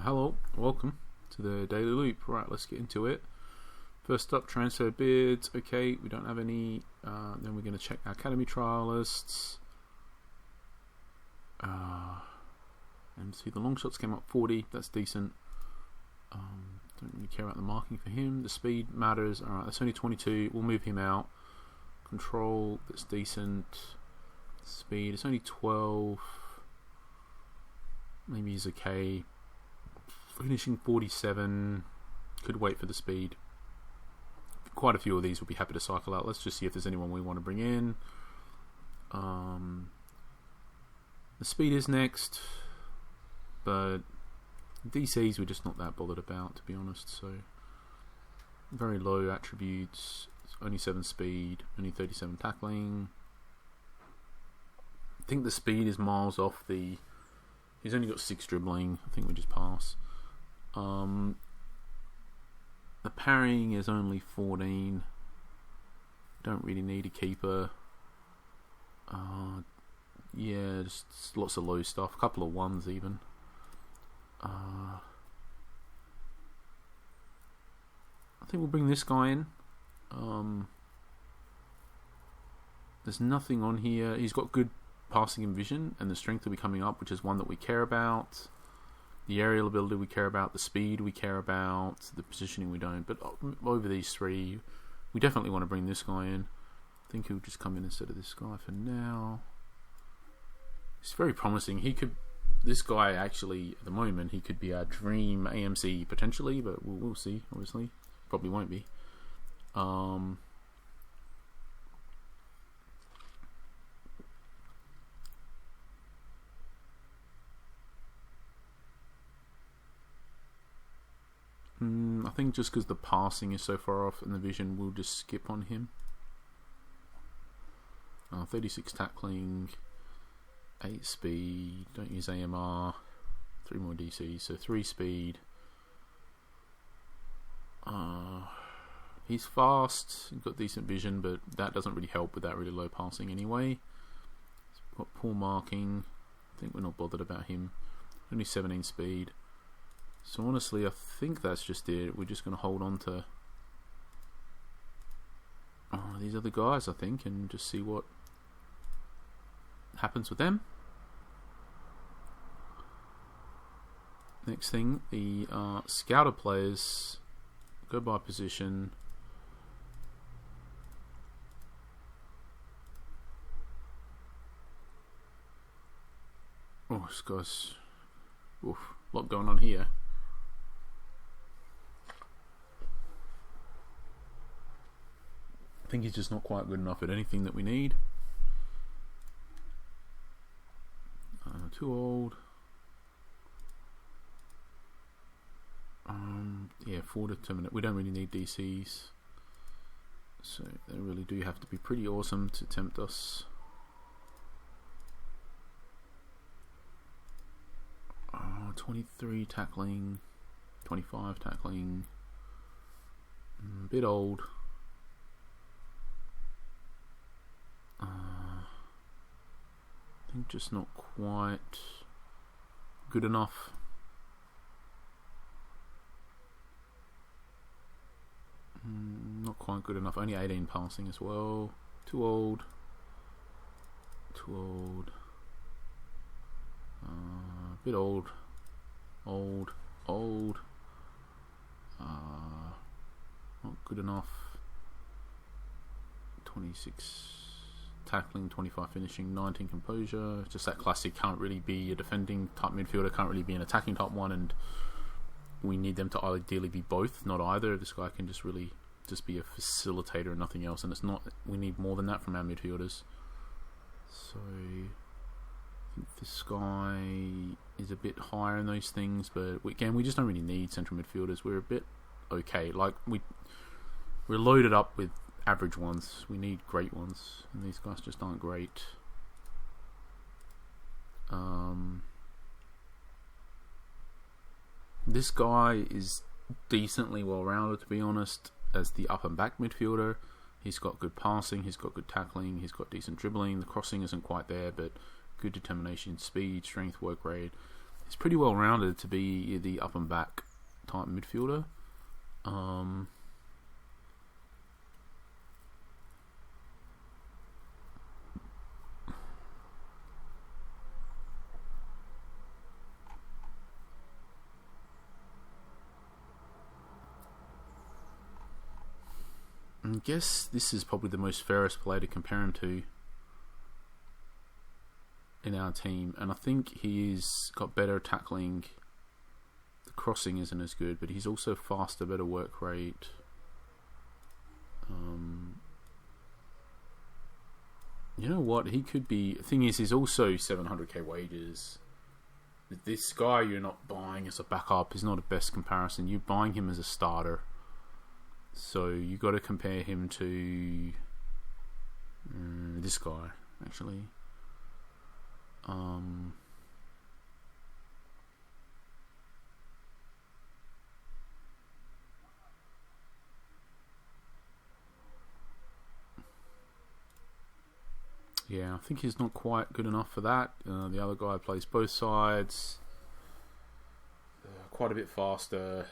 Hello, welcome to the Daily Loop. Right, let's get into it. First up, transfer bids. Okay, we don't have any. Then we're going to check our academy trialists. And see, the long shots came up 40. That's decent. Don't really care about the marking for him. The speed matters. Alright, that's only 22. We'll move him out. Control, that's decent. Speed, it's only 12. Maybe he's okay. Finishing 47. Could wait for the speed. Quite a few of these will be happy to cycle out. Let's just see if there's anyone we want to bring in. The speed is next, but DCs we're just not that bothered about, to be honest. So very low attributes. It's only 7 speed, only 37 tackling. I think the speed is miles off the. He's only got 6 dribbling. I think we just pass. The parrying is only 14. Don't really need a keeper. Yeah, just lots of low stuff. A couple of ones even. I think we'll bring this guy in. There's nothing on here. He's got good passing and vision, and the strength will be coming up, which is one that we care about. The aerial ability we care about, the speed we care about, the positioning we don't. But over these three, we definitely want to bring this guy in. I think he'll just come in instead of this guy for now. It's very promising. This guy actually, at the moment, he could be our dream AMC potentially, but we'll see, obviously. Probably won't be. I think just because the passing is so far off and the vision, we'll just skip on him. 36 tackling, 8 speed, don't use AMR, 3 more DC, so 3 speed. He's fast, he's got decent vision, but that doesn't really help with that really low passing anyway. He's got poor marking, I think we're not bothered about him. Only 17 speed. So honestly, I think that's just it. We're just going to hold on to these other guys, I think, and just see what happens with them. Next thing, the scouter players go by position. Oh, this guy's a lot going on here. I think he's just not quite good enough at anything that we need. Too old. Yeah, 4 determinate. We don't really need DCs, so they really do have to be pretty awesome to tempt us. 23 tackling, 25 tackling. A bit old. I think just not quite good enough. Not quite good enough. Only 18 passing as well. Too old. Too old. Bit old. Old. Not good enough. 26 tackling, 25 finishing, 19 composure. Just that classic, can't really be a defending type midfielder, can't really be an attacking type one, and we need them to ideally be both, not either. This guy can just really just be a facilitator and nothing else, and it's not. We need more than that from our midfielders. So I think this guy is a bit higher in those things, but again, we just don't really need central midfielders. We're a bit okay. Like we're loaded up with average ones. We need great ones, and these guys just aren't great. This guy is decently well rounded, to be honest, as the up and back midfielder. He's got good passing, he's got good tackling, he's got decent dribbling. The crossing isn't quite there, but good determination, speed, strength, work rate. he's pretty well rounded to be the up and back type midfielder. I guess this is probably the most fairest player to compare him to in our team, and I think he's got better tackling. The crossing isn't as good, but he's also faster, better work rate. You know what? He could be. The thing is, he's also 700k wages. This guy you're not buying as a backup is not a best comparison. You're buying him as a starter. So you got to compare him to this guy, actually. Yeah, I think he's not quite good enough for that. The other guy plays both sides, quite a bit faster.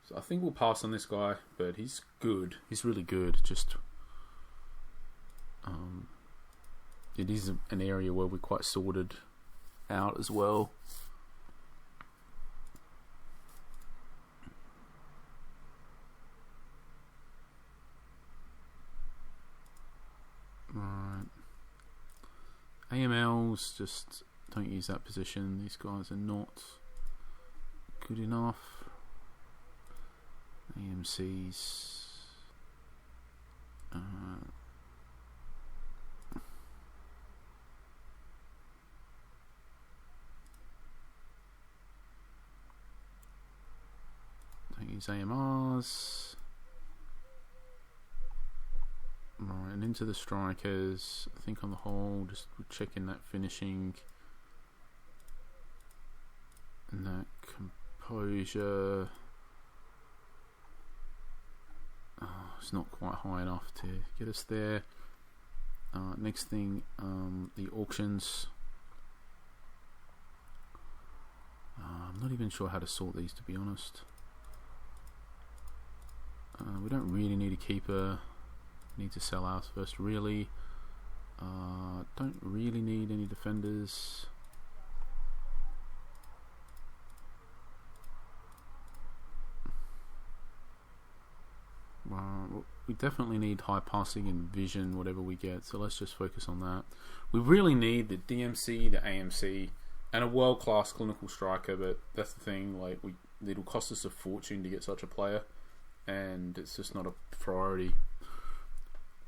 So I think we'll pass on this guy, but he's good. He's really good. Just it is an area where we're quite sorted out as well. Right. AMLs, just don't use that position. These guys are not good enough. AMCs. Don't use AMRs. Right, and into the strikers. I think on the whole, just checking that finishing and that composure. It's not quite high enough to get us there. Next thing, the auctions. I'm not even sure how to sort these, to be honest. We don't really need a keeper. We need to sell ours first, really. Don't really need any defenders. We definitely need high passing and vision, whatever we get, so let's just focus on that. We really need the DMC, the AMC, and a world-class clinical striker, but that's the thing, like, it'll cost us a fortune to get such a player, and it's just not a priority.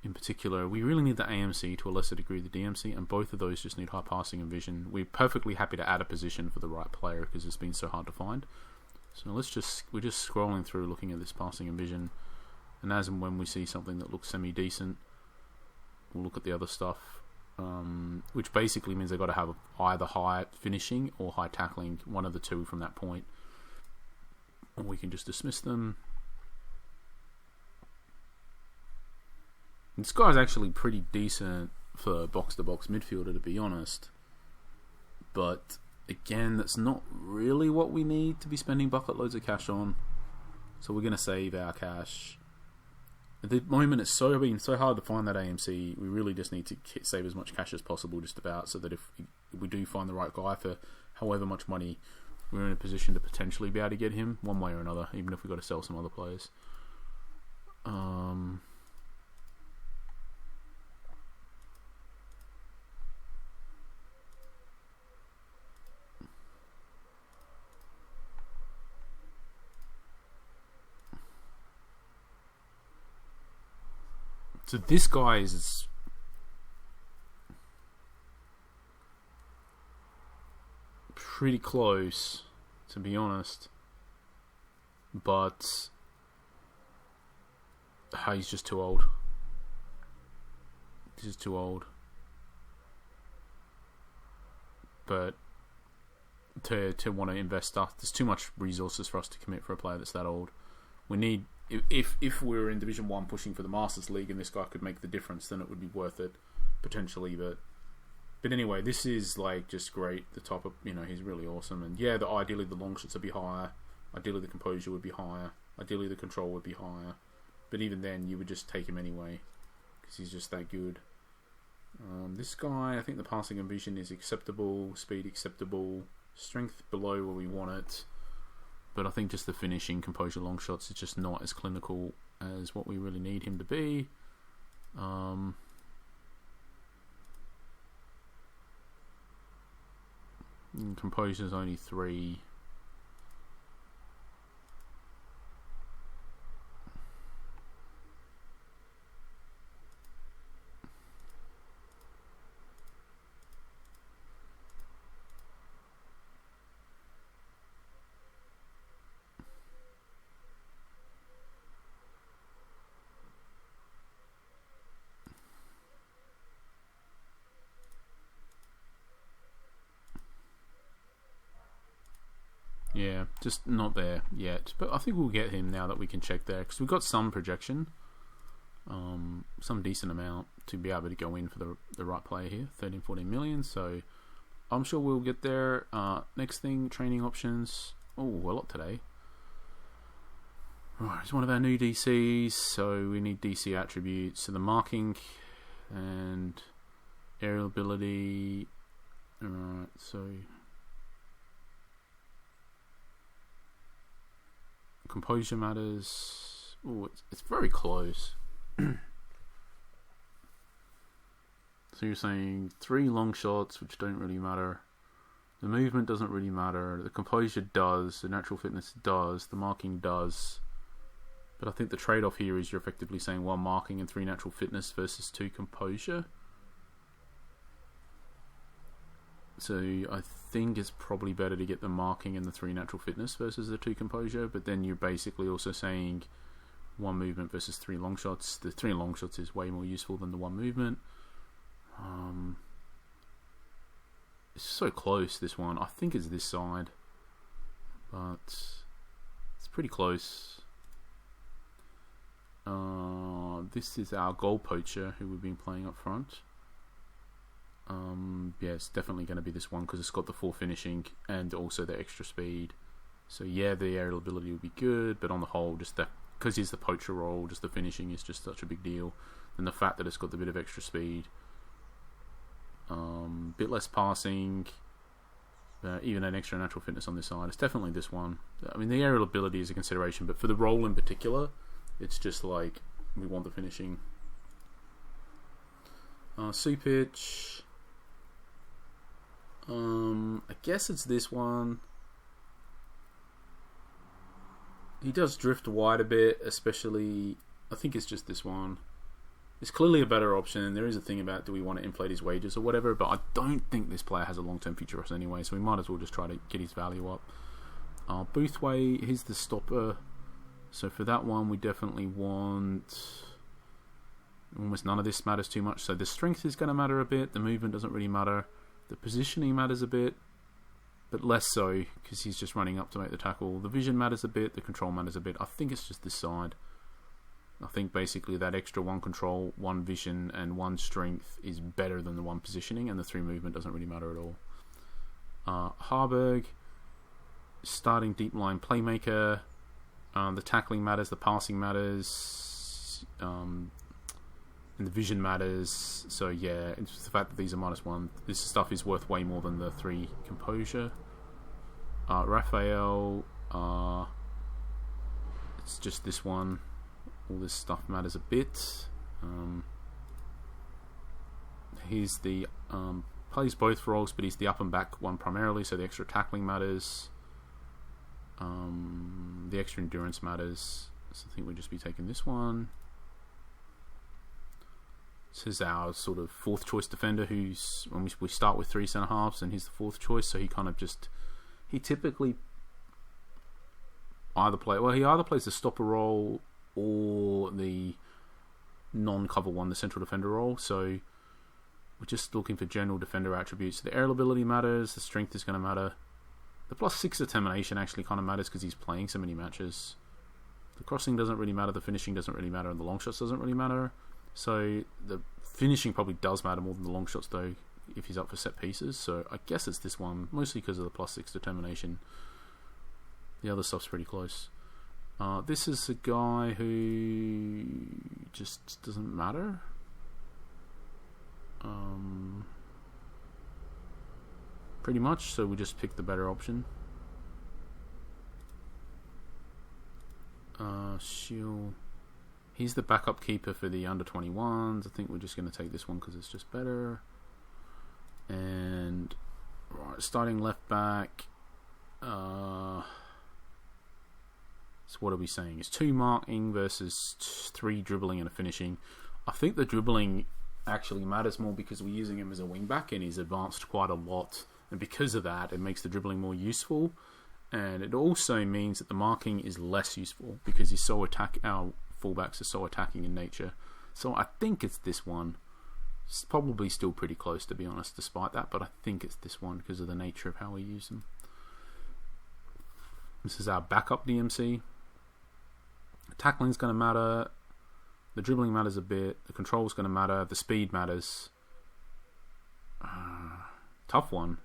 In particular, we really need the AMC, to a lesser degree the DMC, and both of those just need high passing and vision. We're perfectly happy to add a position for the right player, because it's been so hard to find. So we're just scrolling through, looking at this passing and vision. And as and when we see something that looks semi-decent, we'll look at the other stuff, which basically means they've got to have either high finishing or high tackling, one of the two from that point. Or we can just dismiss them. This guy's actually pretty decent for box-to-box midfielder, to be honest. But, again, that's not really what we need to be spending bucket loads of cash on. So we're going to save our cash. At the moment, it's been so hard to find that AMC. We really just need to save as much cash as possible, just about, so that if we do find the right guy for however much money, we're in a position to potentially be able to get him one way or another, even if we've got to sell some other players. So this guy is pretty close, to be honest, but he's just too old. This is too old. But to want to invest stuff, there's too much resources for us to commit for a player that's that old. We need, if we're in Division 1 pushing for the Masters League and this guy could make the difference, then it would be worth it, potentially, but But anyway, this is like just great. The top of, he's really awesome. And yeah, ideally the long shots would be higher. Ideally the composure would be higher. Ideally the control would be higher. But even then, you would just take him anyway, because he's just that good. This guy, I think the passing and vision is acceptable. Speed acceptable. Strength below where we want it. But I think just the finishing, composure, long shots is just not as clinical as what we really need him to be. Composure's only 3. Yeah, just not there yet. But I think we'll get him now that we can check there, because we've got some projection, some decent amount to be able to go in for the right player here, 13, 14 million. So I'm sure we'll get there. Next thing, training options. Oh, a lot today. Right, it's one of our new DCs, so we need DC attributes. So the marking and aerial ability. Alright, so composure matters. Oh, it's very close. So you're saying 3 long shots, which don't really matter. The movement doesn't really matter. The composure does. The natural fitness does. The marking does. But I think the trade-off here is you're effectively saying 1 marking and 3 natural fitness versus 2 composure. So I think it's probably better to get the marking and the 3 natural fitness versus the 2 composure, but then you're basically also saying 1 movement versus 3 long shots. The 3 long shots is way more useful than the 1 movement. It's so close, this one. I think it's this side, but it's pretty close. This is our goal poacher who we've been playing up front. Yeah, it's definitely going to be this one because it's got the 4 finishing and also the extra speed. So yeah, the aerial ability would be good, but on the whole, just that, because he's the poacher role, just the finishing is just such a big deal. And the fact that it's got the bit of extra speed, bit less passing, even an extra natural fitness on this side. It's definitely this one. I mean, the aerial ability is a consideration, but for the role in particular, it's just like we want the finishing. Supitch. I guess it's this one. He does drift wide a bit, especially. I think it's just this one. It's clearly a better option. There is a thing about do we want to inflate his wages or whatever, but I don't think this player has a long-term future for us anyway, so we might as well just try to get his value up. Boothway, here's the stopper. So for that one, we definitely want. Almost none of this matters too much. So the strength is going to matter a bit. The movement doesn't really matter. The positioning matters a bit, but less so because he's just running up to make the tackle. The vision matters a bit. The control matters a bit. I think it's just this side. I think basically that extra 1 control, 1 vision, and 1 strength is better than the 1 positioning, and the 3 movement doesn't really matter at all. Harburg, starting deep line playmaker. The tackling matters. The passing matters. And the vision matters. So yeah, it's just the fact that these are -1. This stuff is worth way more than the 3 composure. Raphael, it's just this one. All this stuff matters a bit. He's the plays both roles, but he's the up and back one primarily, so the extra tackling matters. The extra endurance matters. So I think we'll just be taking this one. This is our sort of 4th choice defender who's, when we start with 3 centre halves and he's the 4th choice, so he kind of just, he typically either plays the stopper role or the non-cover one, the central defender role. So we're just looking for general defender attributes. The aerial ability matters, the strength is going to matter. The +6 determination actually kind of matters because he's playing so many matches. The crossing doesn't really matter, the finishing doesn't really matter, and the long shots doesn't really matter. So the finishing probably does matter more than the long shots though, if he's up for set pieces. So I guess it's this one, mostly because of the +6 determination. The other stuff's pretty close. This is a guy who just doesn't matter. Pretty much, so we just pick the better option. He's the backup keeper for the under 21s. I think we're just going to take this one because it's just better. And right, starting left back. So what are we saying? It's 2 marking versus 3 dribbling and a finishing. I think the dribbling actually matters more because we're using him as a wing back and he's advanced quite a lot. And because of that, it makes the dribbling more useful. And it also means that the marking is less useful because our fullbacks are so attacking in nature. So I think it's this one. It's probably still pretty close, to be honest, despite that. But I think it's this one because of the nature of how we use them. This is our backup DMC. Tackling's going to matter. The dribbling matters a bit. The control's going to matter. The speed matters. Tough one.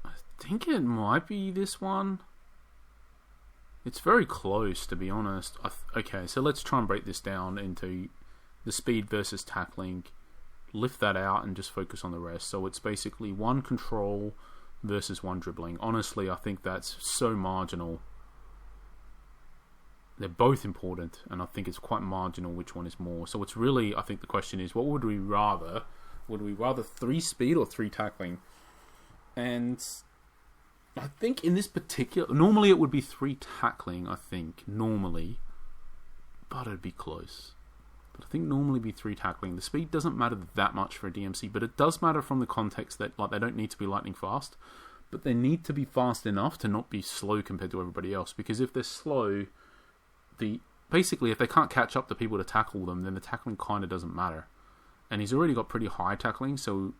I think it might be this one. It's very close, to be honest. Okay, so let's try and break this down into the speed versus tackling. Lift that out and just focus on the rest. So it's basically 1 control versus 1 dribbling. Honestly, I think that's so marginal. They're both important, and I think it's quite marginal which one is more. So it's really, I think the question is, what would we rather? Would we rather 3 speed or 3 tackling? And I think in this particular... Normally it would be 3 tackling, I think, normally. But it'd be close. But I think normally be 3 tackling. The speed doesn't matter that much for a DMC, but it does matter from the context that they don't need to be lightning fast, but they need to be fast enough to not be slow compared to everybody else. Because if they're slow, basically if they can't catch up to people to tackle them, then the tackling kind of doesn't matter. And he's already got pretty high tackling, so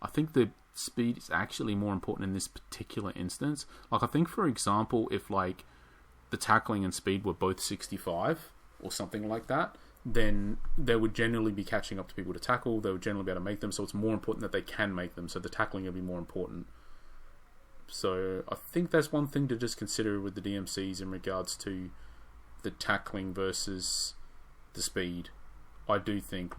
I think the speed is actually more important in this particular instance. I think, for example, if the tackling and speed were both 65 or something like that, then they would generally be catching up to people to tackle. They would generally be able to make them, so it's more important that they can make them, so the tackling will be more important. So I think that's one thing to just consider with the DMCs in regards to the tackling versus the speed. I do think,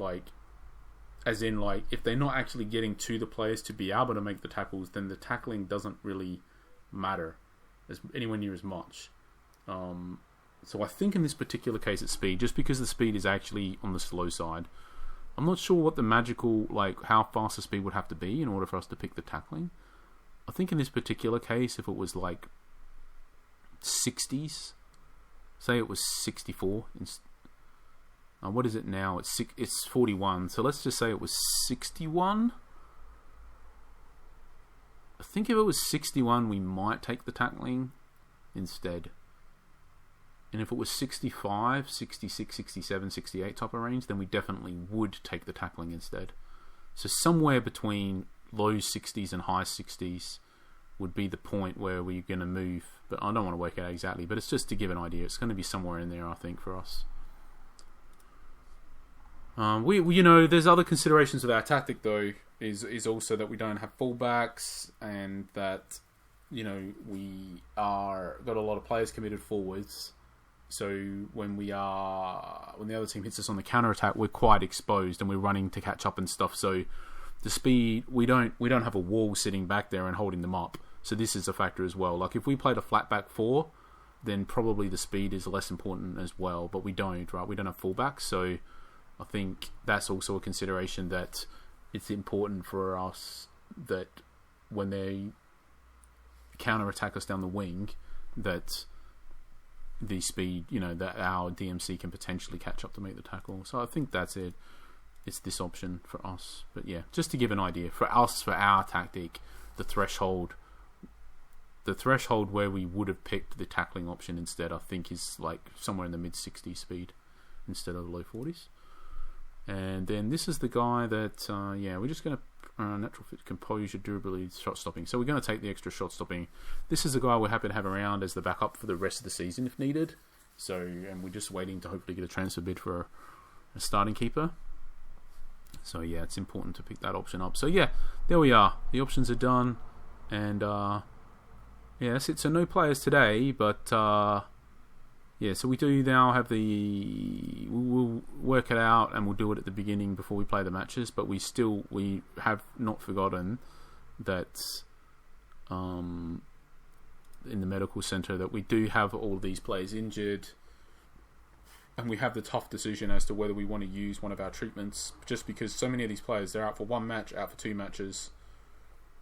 as in, if they're not actually getting to the players to be able to make the tackles, then the tackling doesn't really matter anywhere near as much. So I think in this particular case it's speed, just because the speed is actually on the slow side. I'm not sure what the magical, how fast the speed would have to be in order for us to pick the tackling. I think in this particular case, if it was 60s, say it was 64, what is it now? It's 41, so let's just say it was 61. I think if it was 61, we might take the tackling instead. And if it was 65, 66, 67, 68 type of range, then we definitely would take the tackling instead. So somewhere between low 60s and high 60s would be the point where we're going to move. But I don't want to work it out exactly, but it's just to give an idea. It's going to be somewhere in there, I think, for us. There's other considerations with our tactic, though, is also that we don't have fullbacks and that, we got a lot of players committed forwards. So when the other team hits us on the counter attack, we're quite exposed and we're running to catch up and stuff. So the speed, we don't have a wall sitting back there and holding them up. So this is a factor as well. If we played a flat back 4, then probably the speed is less important as well. But we don't, right? We don't have fullbacks, so I think that's also a consideration, that it's important for us that when they counter attack us down the wing, that the speed, that our DMC can potentially catch up to make the tackle. So I think that's it. It's this option for us. But yeah, just to give an idea, for us, for our tactic, the threshold where we would have picked the tackling option instead, I think is somewhere in the mid 60s speed instead of the low 40s. And then this is the guy that, we're just going to, Natural fit, composure, durability, shot stopping. So we're going to take the extra shot stopping. This is a guy we're happy to have around as the backup for the rest of the season if needed. So, and we're just waiting to hopefully get a transfer bid for a starting keeper. So yeah, it's important to pick that option up. So yeah, there we are. The options are done, and yeah, that's it. So no players today, but yeah, so we do now have we'll work it out and we'll do it at the beginning before we play the matches, but we have not forgotten that in the medical centre that we do have all of these players injured, and we have the tough decision as to whether we want to use one of our treatments, just because so many of these players, they're out for 1 match, out for 2 matches.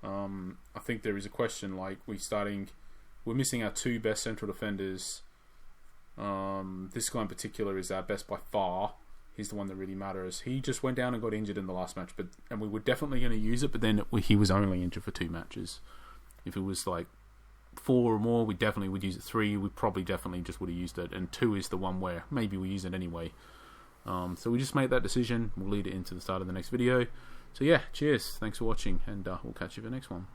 I think there is a question, like we're missing our 2 best central defenders. This guy in particular is our best by far. He's the one that really matters. He just went down and got injured in the last match, and we were definitely going to use it, but then he was only injured for 2 matches. If it was like 4 or more, we definitely would use it. 3, we probably definitely just would have used it, and 2 is the one where maybe we use it anyway. So we just made that decision. We'll lead it into the start of the next video. So yeah, cheers, thanks for watching, and we'll catch you for the next one.